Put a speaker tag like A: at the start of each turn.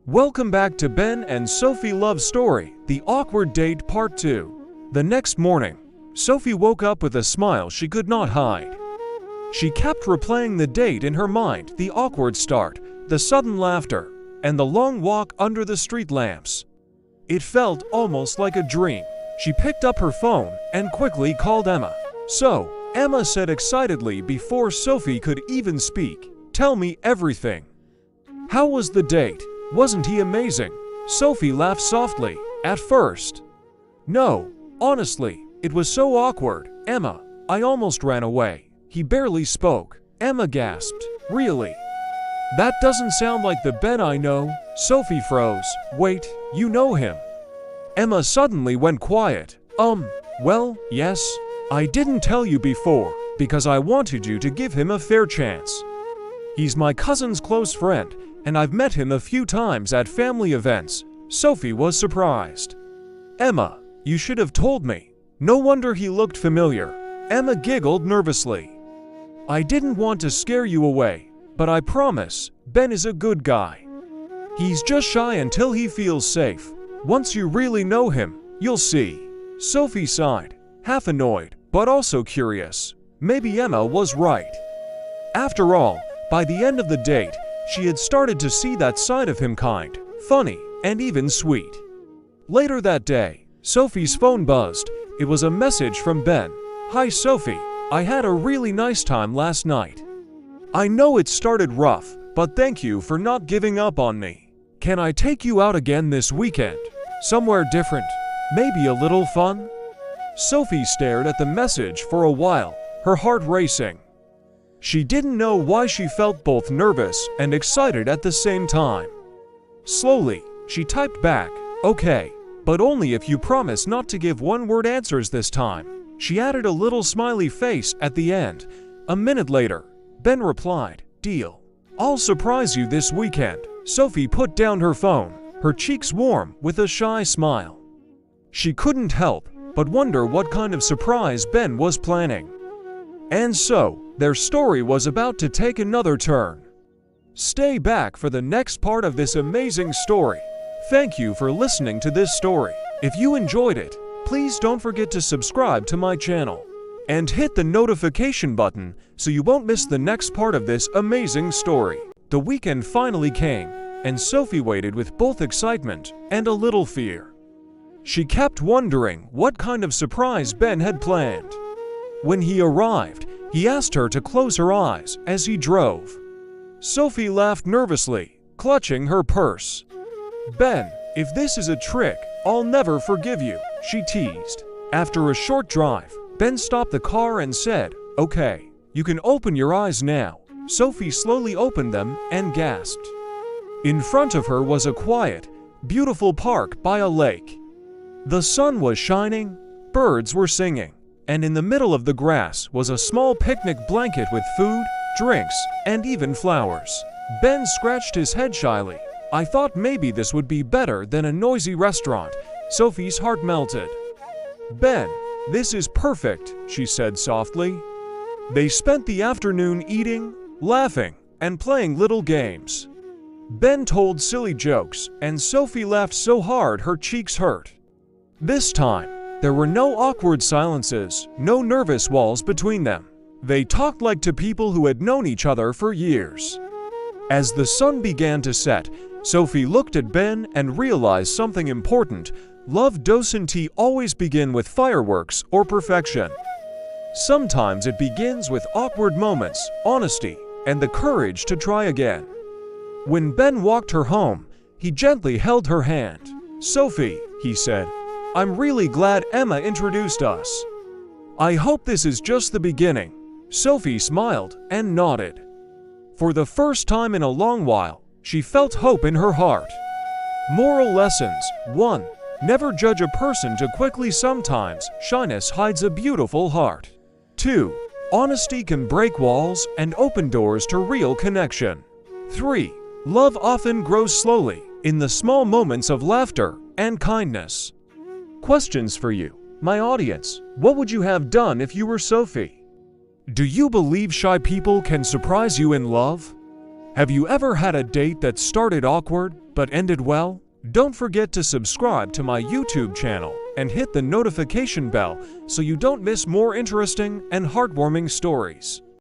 A: Welcome back to Ben and Sophie Love Story, The Awkward Date Part 2. The next morning, Sophie woke up with a smile she could not hide. She kept replaying the date in her mind, the awkward start, the sudden laughter, and the long walk under the street lamps. It felt almost like a dream. She picked up her phone and quickly called Emma. "So," Emma said excitedly before Sophie could even speak, "tell me everything. How was the date? Wasn't he amazing?" Sophie laughed softly. "At first, no. Honestly, it was so awkward, Emma. I almost ran away. He barely spoke." Emma gasped. "Really? That doesn't sound like the Ben I know." Sophie froze. "Wait, you know him?" Emma suddenly went quiet. Well, yes. I didn't tell you before, because I wanted you to give him a fair chance. He's my cousin's close friend, and I've met him a few times at family events." Sophie was surprised. "Emma, you should have told me. No wonder he looked familiar." Emma giggled nervously. "I didn't want to scare you away, but I promise, Ben is a good guy. He's just shy until he feels safe. Once you really know him, you'll see." Sophie sighed, half annoyed, but also curious. Maybe Emma was right. After all, by the end of the date, she had started to see that side of him, kind, funny, and even sweet. Later that day, Sophie's phone buzzed. It was a message from Ben. "Hi Sophie, I had a really nice time last night. I know it started rough, but thank you for not giving up on me. Can I take you out again this weekend? Somewhere different, maybe a little fun?" Sophie stared at the message for a while, her heart racing. She didn't know why she felt both nervous and excited at the same time. Slowly, she typed back, "Okay, but only if you promise not to give one-word answers this time." She added a little smiley face at the end. A minute later, Ben replied, "Deal. I'll surprise you this weekend." Sophie put down her phone, her cheeks warm with a shy smile. She couldn't help but wonder what kind of surprise Ben was planning. And so, their story was about to take another turn. Stay back for the next part of this amazing story. Thank you for listening to this story. If you enjoyed it, please don't forget to subscribe to my channel and hit the notification button so you won't miss the next part of this amazing story. The weekend finally came, and Sophie waited with both excitement and a little fear. She kept wondering what kind of surprise Ben had planned. When he arrived, he asked her to close her eyes as he drove. Sophie laughed nervously, clutching her purse. "Ben, if this is a trick, I'll never forgive you," she teased. After a short drive, Ben stopped the car and said, "Okay, you can open your eyes now." Sophie slowly opened them and gasped. In front of her was a quiet, beautiful park by a lake. The sun was shining, birds were singing, and in the middle of the grass was a small picnic blanket with food, drinks, and even flowers. Ben scratched his head shyly. "I thought maybe this would be better than a noisy restaurant." Sophie's heart melted. "Ben, this is perfect," she said softly. They spent the afternoon eating, laughing, and playing little games. Ben told silly jokes, and Sophie laughed so hard her cheeks hurt. This time, there were no awkward silences, no nervous walls between them. They talked like two people who had known each other for years. As the sun began to set, Sophie looked at Ben and realized something important. Love doesn't always begin with fireworks or perfection. Sometimes it begins with awkward moments, honesty, and the courage to try again. When Ben walked her home, he gently held her hand. "Sophie," he said, "I'm really glad Emma introduced us. I hope this is just the beginning." Sophie smiled and nodded. For the first time in a long while, she felt hope in her heart. Moral lessons: 1. Never judge a person too quickly. Sometimes shyness hides a beautiful heart. 2. Honesty can break walls and open doors to real connection. 3. Love often grows slowly, in the small moments of laughter and kindness. Questions for you, my audience. What would you have done if you were Sophie? Do you believe shy people can surprise you in love? Have you ever had a date that started awkward but ended well? Don't forget to subscribe to my YouTube channel and hit the notification bell so you don't miss more interesting and heartwarming stories.